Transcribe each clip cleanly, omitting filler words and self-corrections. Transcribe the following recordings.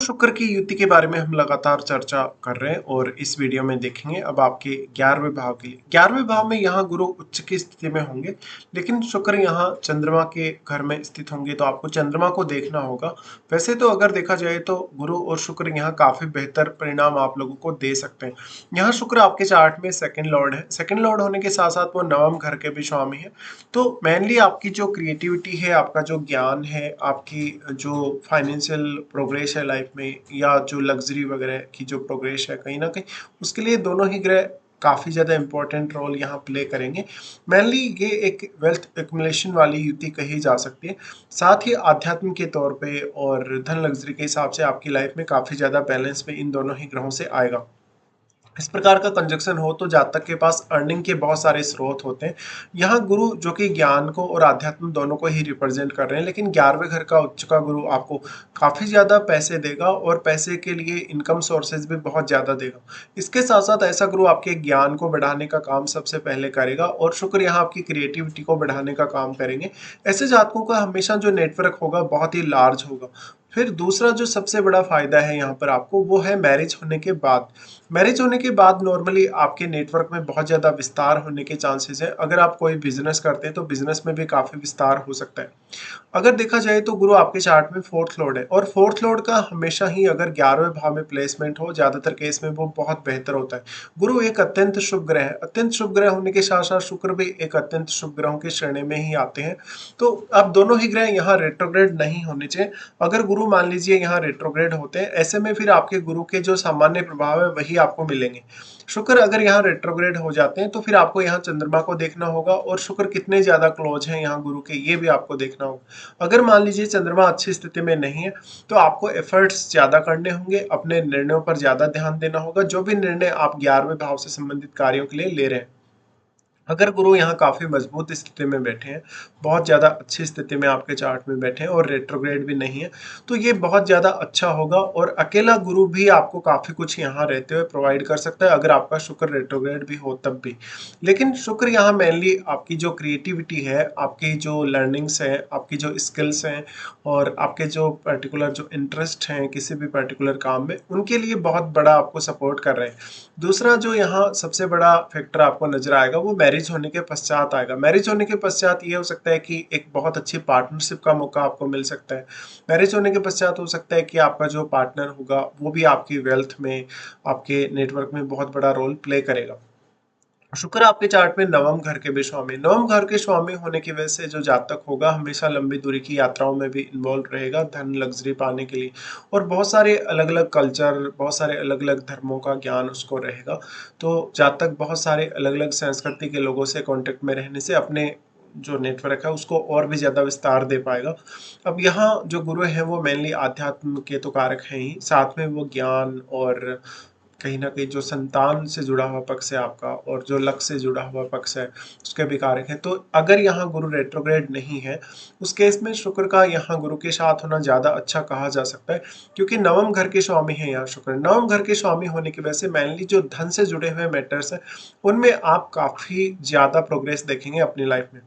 शुक्र की युति के बारे में हम लगातार चर्चा कर रहे हैं और इस वीडियो में देखेंगे अब आपके 11वें भाव के लिए। 11वें भाव में यहाँ गुरु उच्च की स्थिति में होंगे, लेकिन शुक्र यहाँ चंद्रमा के घर में स्थित होंगे, तो आपको चंद्रमा को देखना होगा। वैसे तो अगर देखा जाए तो गुरु और शुक्र यहाँ काफी बेहतर परिणाम आप लोगों को दे सकते हैं। यहाँ शुक्र आपके चार्ट में सेकंड लॉर्ड है। सेकंड लॉर्ड होने के साथ साथ वो नवम घर के भी स्वामी है। तो मेनली आपकी जो क्रिएटिविटी है, आपका जो ज्ञान है, आपकी जो फाइनेंशियल प्रोग्रेस है लाइफ में, या जो लग्जरी वगैरह की जो प्रोग्रेस है कहीं ना कहीं, उसके लिए दोनों ही ग्रह काफ़ी ज़्यादा इंपॉर्टेंट रोल यहाँ प्ले करेंगे। मेनली ये एक वेल्थ एक्युमुलेशन वाली युति कही जा सकती है। साथ ही आध्यात्म के तौर पे और धन लग्जरी के हिसाब से आपकी लाइफ में काफ़ी ज़्यादा बैलेंस में इन दोनों ही ग्रहों से आएगा। इस प्रकार का कंजक्शन हो तो जातक के पास अर्निंग के बहुत सारे स्रोत होते हैं। यहाँ गुरु जो कि ज्ञान को और आध्यात्म दोनों को ही रिप्रेजेंट कर रहे हैं, लेकिन 11वें घर का उच्च का गुरु आपको काफ़ी ज़्यादा पैसे देगा और पैसे के लिए इनकम सोर्सेज भी बहुत ज़्यादा देगा। इसके साथ साथ ऐसा गुरु आपके ज्ञान को बढ़ाने का काम सबसे पहले करेगा और शुक्र यहाँ आपकी क्रिएटिविटी को बढ़ाने का काम करेंगे। ऐसे जातकों का हमेशा जो नेटवर्क होगा बहुत ही लार्ज होगा। फिर दूसरा जो सबसे बड़ा फायदा है यहाँ पर आपको, वो है मैरिज होने के बाद। मैरिज होने के बाद नॉर्मली आपके नेटवर्क में बहुत ज़्यादा विस्तार होने के चांसेस हैं। अगर आप कोई बिजनेस करते हैं तो बिजनेस में भी काफ़ी विस्तार हो सकता है। अगर देखा जाए तो गुरु आपके चार्ट में फोर्थ लॉर्ड है, और फोर्थ लॉर्ड का हमेशा ही अगर 11वें भाव में प्लेसमेंट हो, ज़्यादातर केस में वो बहुत बेहतर होता है। गुरु एक अत्यंत शुभ ग्रह है। अत्यंत शुभ ग्रह होने के साथ साथ शुक्र भी एक अत्यंत शुभ ग्रहों की श्रेणी में ही आते हैं। तो अब दोनों ही ग्रह यहाँ रेट्रोग्रेड नहीं होने चाहिए। अगर गुरु मान लीजिए यहाँ रेट्रोग्रेड होते हैं, ऐसे में फिर आपके गुरु के जो सामान्य प्रभाव है वही आपको मिलेंगे। शुक्र अगर यहाँ रेट्रोग्रेड हो जाते हैं तो फिर आपको यहाँ चंद्रमा को देखना होगा, और शुक्र कितने ज्यादा क्लोज हैं यहाँ गुरु के, ये भी आपको देखना होगा। अगर मान लीजिए चंद्रमा अच्छी स्थिति में नहीं है तो आपको एफर्ट्स ज्यादा करने होंगे, अपने निर्णयों पर ज्यादा ध्यान देना होगा, जो भी निर्णय आप 11वें भाव से संबंधित कार्यों के लिए ले रहे हैं। अगर गुरु यहाँ काफी मजबूत स्थिति में बैठे हैं, बहुत ज्यादा अच्छी स्थिति में आपके चार्ट में बैठे हैं और रेट्रोग्रेड भी नहीं है, तो ये बहुत ज्यादा अच्छा होगा। और अकेला गुरु भी आपको काफी कुछ यहाँ रहते हुए प्रोवाइड कर सकता है, अगर आपका शुक्र रेट्रोग्रेड भी हो तब भी। लेकिन शुक्र यहाँ मेनली आपकी जो क्रिएटिविटी है, आपकी जो लर्निंग्स है, आपकी जो स्किल्स हैं, और आपके जो पर्टिकुलर जो इंटरेस्ट हैं किसी भी पर्टिकुलर काम में, उनके लिए बहुत बड़ा आपको सपोर्ट कर रहे हैं। दूसरा जो यहाँ सबसे बड़ा फैक्टर आपको नजर आएगा वो मैरिज होने के पश्चात आएगा। मैरिज होने के पश्चात ये हो सकता है कि एक बहुत अच्छी पार्टनरशिप का मौका आपको मिल सकता है। मैरिज होने के पश्चात हो सकता है कि आपका जो पार्टनर होगा वो भी आपकी वेल्थ में, आपके नेटवर्क में बहुत बड़ा रोल प्ले करेगा। शुक्र आपके चार्ट में नवम घर के भी स्वामी, नवम घर के स्वामी होने की वजह से जो जातक होगा हमेशा लंबी दूरी की यात्राओं में भी इन्वॉल्व रहेगा, धन लग्जरी पाने के लिए, और बहुत सारे अलग अलग कल्चर, बहुत सारे अलग अलग धर्मों का ज्ञान उसको रहेगा। तो जातक बहुत सारे अलग अलग संस्कृति के लोगों से कांटेक्ट में रहने से अपने जो नेटवर्क है उसको और भी ज्यादा विस्तार दे पाएगा। अब यहाँ जो गुरु है वो मेनली आध्यात्म के तो कारक हैं ही, साथ में वो ज्ञान और कहीं ना कहीं जो संतान से जुड़ा हुआ पक्ष है आपका, और जो लक्ष्य से जुड़ा हुआ पक्ष है उसके भी कारक है। तो अगर यहाँ गुरु रेट्रोग्रेड नहीं है उस केस में शुक्र का यहाँ गुरु के साथ होना ज्यादा अच्छा कहा जा सकता है, क्योंकि नवम घर के स्वामी है यहाँ शुक्र। नवम घर के स्वामी होने की वजह से मेनली जो धन से जुड़े हुए मैटर्स है उनमें आप काफी ज्यादा प्रोग्रेस देखेंगे अपनी लाइफ में।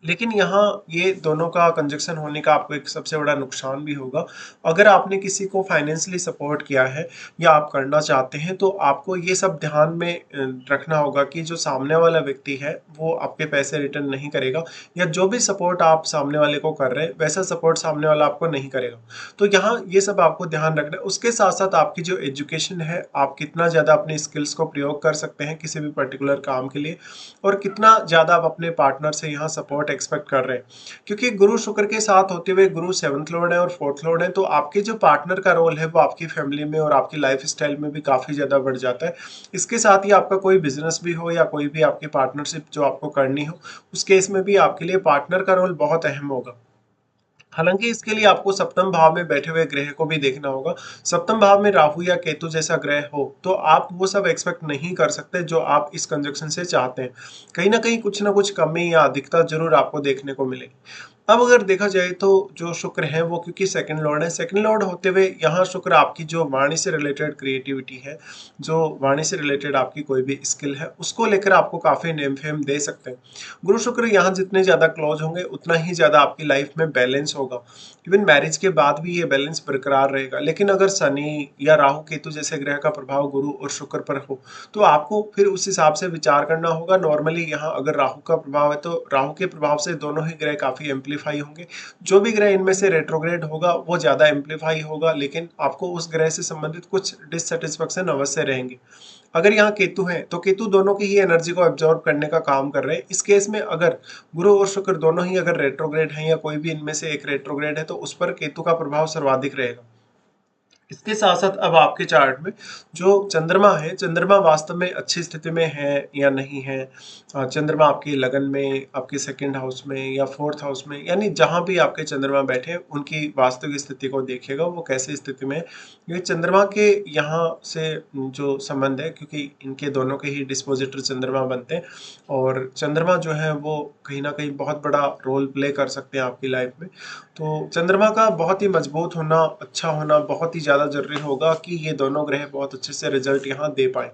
लेकिन यहाँ ये दोनों का कंजक्शन होने का आपको एक सबसे बड़ा नुकसान भी होगा। अगर आपने किसी को फाइनेंशियली सपोर्ट किया है या आप करना चाहते हैं तो आपको ये सब ध्यान में रखना होगा कि जो सामने वाला व्यक्ति है वो आपके पैसे रिटर्न नहीं करेगा, या जो भी सपोर्ट आप सामने वाले को कर रहे हैं वैसा सपोर्ट सामने वाला आपको नहीं करेगा। तो यहाँ ये सब आपको ध्यान रखना है। उसके साथ साथ आपकी जो एजुकेशन है, आप कितना ज़्यादा अपने स्किल्स को प्रयोग कर सकते हैं किसी भी पर्टिकुलर काम के लिए, और कितना ज़्यादा आप अपने पार्टनर से यहाँ सपोर्ट एक्सपेक्ट कर रहे हैं। क्योंकि गुरु शुक्र के साथ होते हुए गुरु सेवंथ लॉर्ड है और फोर्थ लॉर्ड है, तो आपके जो पार्टनर का रोल है वो आपकी फैमिली में और आपकी लाइफ स्टाइल में भी काफ़ी ज़्यादा बढ़ जाता है। इसके साथ ही आपका कोई बिजनेस भी हो या कोई भी आपकी पार्टनरशिप जो आपको करनी हो, उस केस में भी आपके लिए पार्टनर का रोल बहुत अहम होगा। हालांकि इसके लिए आपको सप्तम भाव में बैठे हुए ग्रह को भी देखना होगा। सप्तम भाव में राहु या केतु जैसा ग्रह हो तो आप वो सब एक्सपेक्ट नहीं कर सकते जो आप इस कंजक्शन से चाहते हैं। कहीं ना कहीं कुछ ना कुछ कमी या अधिकता जरूर आपको देखने को मिलेगी। अब अगर देखा जाए तो जो शुक्र है वो क्योंकि सेकंड लॉर्ड है, सेकंड लॉर्ड होते हुए यहाँ शुक्र आपकी जो वाणी से रिलेटेड क्रिएटिविटी है, जो वाणी से रिलेटेड आपकी कोई भी स्किल है, उसको लेकर आपको काफी नेम फेम दे सकते हैं। गुरु शुक्र यहाँ जितने ज्यादा क्लोज होंगे उतना ही ज्यादा आपकी लाइफ में बैलेंस होगा। इवन मैरिज के बाद भी ये बैलेंस बरकरार रहेगा। लेकिन अगर शनि या राहु केतु जैसे ग्रह का प्रभाव गुरु और शुक्र पर हो तो आपको फिर उस हिसाब से विचार करना होगा। नॉर्मली यहाँ अगर राहु का प्रभाव है तो राहु के प्रभाव से दोनों ही ग्रह काफी एम्पलीफाई होंगे। जो भी ग्रह इनमें से रेट्रोग्रेड होगा वो ज्यादा एम्पलीफाई होगा, लेकिन आपको उस ग्रह से संबंधित कुछ डिससेटिस्फेक्शन अवश्य रहेंगे। अगर यहाँ केतु है तो केतु दोनों की ही एनर्जी को एब्जॉर्ब करने का काम कर रहे हैं। इस केस में अगर गुरु और शुक्र दोनों ही अगर रेट्रोग्रेड हैं या कोई भी इनमें से एक रेट्रोग्रेड है तो उस पर केतु का प्रभाव सर्वाधिक रहेगा। इसके साथ साथ अब आपके चार्ट में जो चंद्रमा है, चंद्रमा वास्तव में अच्छी स्थिति में है या नहीं है। चंद्रमा आपके लगन में, आपके सेकंड हाउस में या फोर्थ हाउस में, यानी जहां भी आपके चंद्रमा बैठे हैं उनकी वास्तविक स्थिति को देखिएगा वो कैसी स्थिति में है। ये चंद्रमा के यहाँ से जो संबंध है, क्योंकि इनके दोनों के ही डिस्पोजिटर चंद्रमा बनते हैं और चंद्रमा जो है वो कहीं ना कहीं बहुत बड़ा रोल प्ले कर सकते हैं आपकी लाइफ में। तो चंद्रमा का बहुत ही मजबूत होना, अच्छा होना बहुत ही ज्यादा जरूरी होगा कि ये दोनों ग्रह बहुत अच्छे से रिजल्ट यहाँ दे पाए।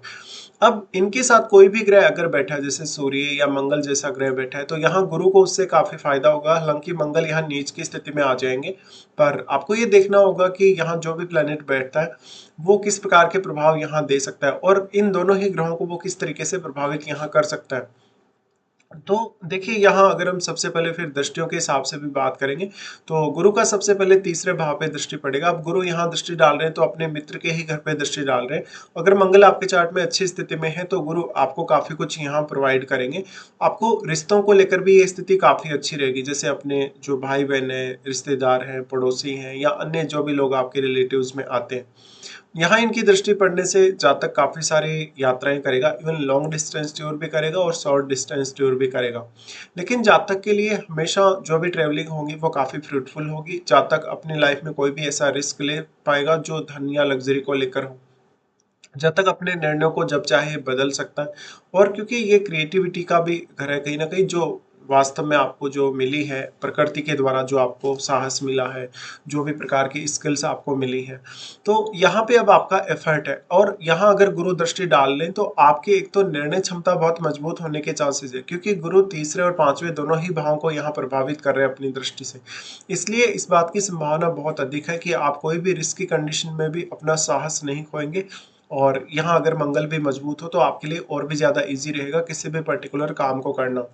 अब इनके साथ कोई भी ग्रह अगर बैठा है, जैसे सूर्य या मंगल जैसा ग्रह बैठा है, तो यहाँ गुरु को उससे काफी फायदा होगा। हालांकि मंगल यहाँ नीच की स्थिति में आ जाएंगे, पर आपको ये देखना होगा कि यहाँ जो भी प्लेनेट बैठता है वो किस प्रकार के प्रभाव यहाँ दे सकता है और इन दोनों ही ग्रहों को वो किस तरीके से प्रभावित यहाँ कर सकता है। तो देखिए यहाँ अगर हम सबसे पहले फिर दृष्टियों के हिसाब से भी बात करेंगे तो गुरु का सबसे पहले तीसरे भाव पे दृष्टि पड़ेगा। अब गुरु यहाँ दृष्टि डाल रहे हैं तो अपने मित्र के ही घर पे दृष्टि डाल रहे हैं। अगर मंगल आपके चार्ट में अच्छी स्थिति में है तो गुरु आपको काफी कुछ यहाँ प्रोवाइड करेंगे। आपको रिश्तों को लेकर भी ये स्थिति काफी अच्छी रहेगी, जैसे अपने जो भाई बहन है, रिश्तेदार हैं, पड़ोसी हैं या अन्य जो भी लोग आपके रिलेटिव्स में आते हैं, यहाँ इनकी दृष्टि पड़ने से जातक काफी सारी यात्राएं करेगा। इवन लॉन्ग डिस्टेंस टूर भी करेगा और शॉर्ट डिस्टेंस टूर भी करेगा। लेकिन जातक के लिए हमेशा जो भी ट्रेवलिंग होगी वो काफी फ्रूटफुल होगी। जातक अपनी लाइफ में कोई भी ऐसा रिस्क ले पाएगा जो धन या लग्जरी को लेकर हो। जातक अपने निर्णयों को जब चाहे बदल सकता है। और क्योंकि ये क्रिएटिविटी का भी घर है, कहीं ना कहीं जो वास्तव में आपको जो मिली है प्रकृति के द्वारा, जो आपको साहस मिला है, जो भी प्रकार की स्किल्स आपको मिली है, तो यहाँ पे अब आपका एफर्ट है। और यहाँ अगर गुरु दृष्टि डाल लें तो आपके एक तो निर्णय क्षमता बहुत मजबूत होने के चांसेस है, क्योंकि गुरु तीसरे और पांचवें दोनों ही भावों को यहाँ प्रभावित कर रहे हैं अपनी दृष्टि से। इसलिए इस बात की संभावना बहुत अधिक है कि आप कोई भी रिस्क की कंडीशन में भी अपना साहस नहीं खोएंगे। और यहाँ अगर मंगल भी मजबूत हो तो आपके लिए और भी ज्यादा इजी रहेगा किसी भी पर्टिकुलर काम को करना।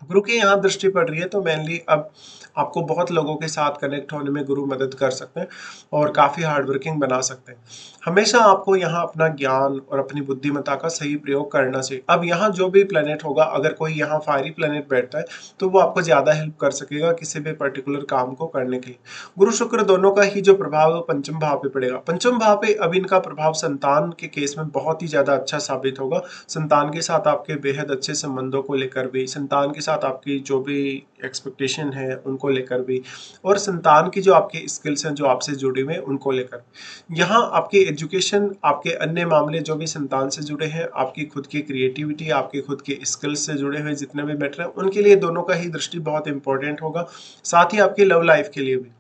गुरु की यहाँ दृष्टि पड़ रही है तो मेनली अब आपको बहुत लोगों के साथ कनेक्ट होने में गुरु मदद कर सकते हैं और काफी हार्ड वर्किंग बना सकते हैं। हमेशा आपको यहाँ अपना ज्ञान और अपनी बुद्धिमत्ता का सही प्रयोग करना चाहिए। अब यहाँ जो भी प्लेनेट होगा, अगर कोई यहाँ फायरी प्लेनेट बैठता है तो वो आपको ज्यादा हेल्प कर सकेगा किसी भी पर्टिकुलर काम को करने के लिए। गुरु शुक्र दोनों का ही जो प्रभाव है वो पंचम भाव पे पड़ेगा। पंचम भाव पे अब इनका प्रभाव संतान के केस में बहुत ही ज्यादा अच्छा साबित होगा। संतान के साथ आपके बेहद अच्छे संबंधों को लेकर भी, संतान के साथ आपकी जो भी एक्सपेक्टेशन है उनको लेकर भी, और संतान की जो आपकी स्किल्स हैं जो आपसे जुड़ी हुई हैं उनको लेकर। यहाँ आपकी एजुकेशन, आपके अन्य मामले जो भी संतान से जुड़े हैं, आपकी खुद की क्रिएटिविटी, आपके खुद के स्किल्स से जुड़े हुए जितने भी मैटर हैं उनके लिए दोनों का ही दृष्टि बहुत इंपॉर्टेंट होगा, साथ ही आपकी लव लाइफ के लिए भी।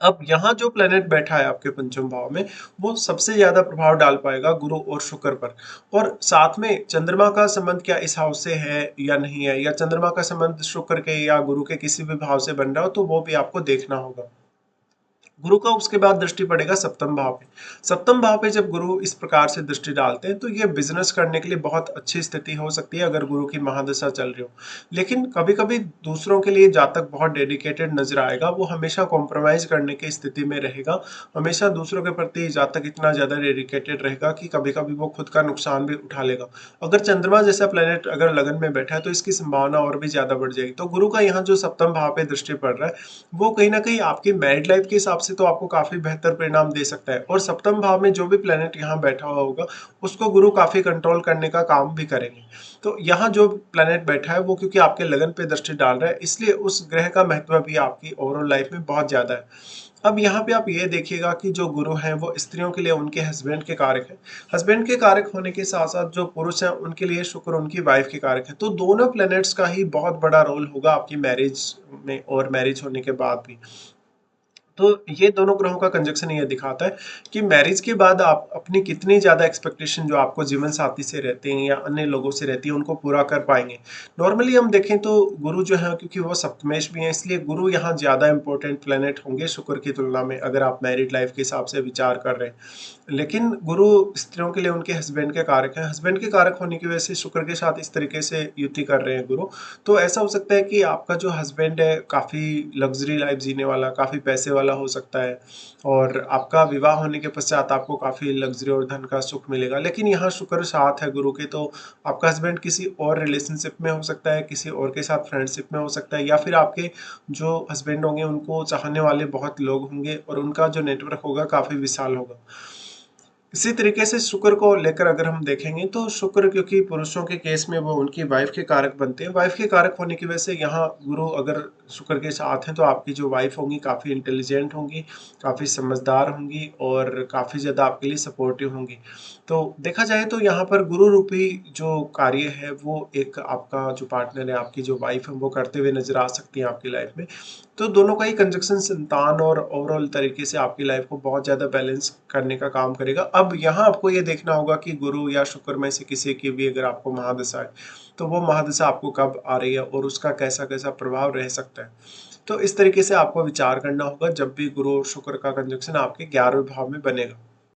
अब यहाँ जो प्लेनेट बैठा है आपके पंचम भाव में वो सबसे ज्यादा प्रभाव डाल पाएगा गुरु और शुक्र पर। और साथ में चंद्रमा का संबंध क्या इस हाउस से है या नहीं है, या चंद्रमा का संबंध शुक्र के या गुरु के किसी भी भाव से बन रहा हो तो वो भी आपको देखना होगा। गुरु का उसके बाद दृष्टि पड़ेगा सप्तम भाव पे। सप्तम भाव पे जब गुरु इस प्रकार से दृष्टि डालते हैं तो ये बिजनेस करने के लिए बहुत अच्छी स्थिति हो सकती है अगर गुरु की महादशा चल रही हो। लेकिन कभी कभी दूसरों के लिए जातक बहुत डेडिकेटेड नजर आएगा, वो हमेशा कॉम्प्रोमाइज करने की स्थिति में रहेगा। हमेशा दूसरों के प्रति जातक इतना ज्यादा डेडिकेटेड रहेगा कि कभी कभी वो खुद का नुकसान भी उठा लेगा। अगर चंद्रमा जैसा प्लेनेट अगर लगन में बैठा है तो इसकी संभावना और भी ज्यादा बढ़ जाएगी। तो गुरु का यहाँ जो सप्तम भाव पे दृष्टि पड़ रहा है वो कहीं ना कहीं आपकी मैरिड लाइफ के हिसाब से तो आपको काफी बेहतर परिणाम दे सकता है। और सप्तम भाव में जो भी प्लेनेट यहाँ बैठा हुआ होगा उसको गुरु काफी कंट्रोल करने का काम भी करेंगे। तो यहाँ जो प्लेनेट बैठा है वो क्योंकि आपके लगन पे दृष्टि डाल रहा है, इसलिए उस ग्रह का महत्व भी आपकी ओवरऑल लाइफ में बहुत ज्यादा है। अब यहाँ पे आप ये देखिएगा कि जो गुरु हैं वो स्त्रियों के लिए उनके हस्बैंड के कारक हैं। हस्बैंड के कारक होने के साथ-साथ जो पुरुष हैं उनके लिए शुक्र उनकी वाइफ के कारक है। तो दोनों प्लैनेट्स का ही बहुत बड़ा रोल होगा आपकी मैरिज में और मैरिज होने के बाद भी। तो ये दोनों ग्रहों का कंजक्शन ये दिखाता है कि मैरिज के बाद आप अपनी कितनी ज़्यादा एक्सपेक्टेशन जो आपको जीवन साथी से रहते हैं या अन्य लोगों से रहती है उनको पूरा कर पाएंगे। नॉर्मली हम देखें तो गुरु जो है क्योंकि वो सप्तमेश भी हैं इसलिए गुरु यहाँ ज़्यादा इंपॉर्टेंट प्लेनेट होंगे शुक्र की तुलना में अगर आप मैरिड लाइफ के हिसाब से विचार कर रहे हैं। लेकिन गुरु स्त्रियों के लिए उनके हस्बैंड के कारक हैं। हस्बैंड के कारक होने की वजह से शुक्र के साथ इस तरीके से युति कर रहे हैं गुरु। तो ऐसा हो सकता है कि आपका जो हस्बैंड है काफ़ी लग्जरी लाइफ जीने वाला, काफ़ी पैसे वाला हो सकता है और आपका विवाह होने के पश्चात आपको काफ़ी लग्जरी और धन का सुख मिलेगा। लेकिन यहाँ शुक्र साथ है गुरु के, तो आपका हस्बैंड किसी और रिलेशनशिप में हो सकता है, किसी और के साथ फ्रेंडशिप में हो सकता है या फिर आपके जो हस्बैंड होंगे उनको चाहने वाले बहुत लोग होंगे और उनका जो नेटवर्क होगा काफ़ी विशाल होगा। इसी तरीके से शुक्र को लेकर अगर हम देखेंगे तो शुक्र क्योंकि पुरुषों के केस में वो उनकी वाइफ के कारक बनते हैं। वाइफ के कारक होने की वजह से यहाँ गुरु अगर शुक्र के साथ हैं तो आपकी जो वाइफ होंगी काफ़ी इंटेलिजेंट होंगी, काफ़ी समझदार होंगी और काफ़ी ज़्यादा आपके लिए सपोर्टिव होंगी। तो देखा जाए तो यहाँ पर गुरु रूपी जो कार्य है वो एक आपका जो पार्टनर है, आपकी जो वाइफ है वो करते हुए नज़र आ सकती है आपकी लाइफ में। तो दोनों का ही कंजक्शन संतान और ओवरऑल तरीके से आपकी लाइफ को बहुत ज़्यादा बैलेंस करने का काम करेगा। अब यहाँ आपको ये देखना होगा कि गुरु या शुक्र में से किसी की भी अगर आपको महादशा है, तो वो महादशा आपको कब आ रही है और उसका कैसा-कैसा प्रभाव रह सकता है। तो इस तरीके से आपको विचार करना होगा जब भी गुरु और शुक्र का कंजक्शन आपके 11वें भाव में बनेगा।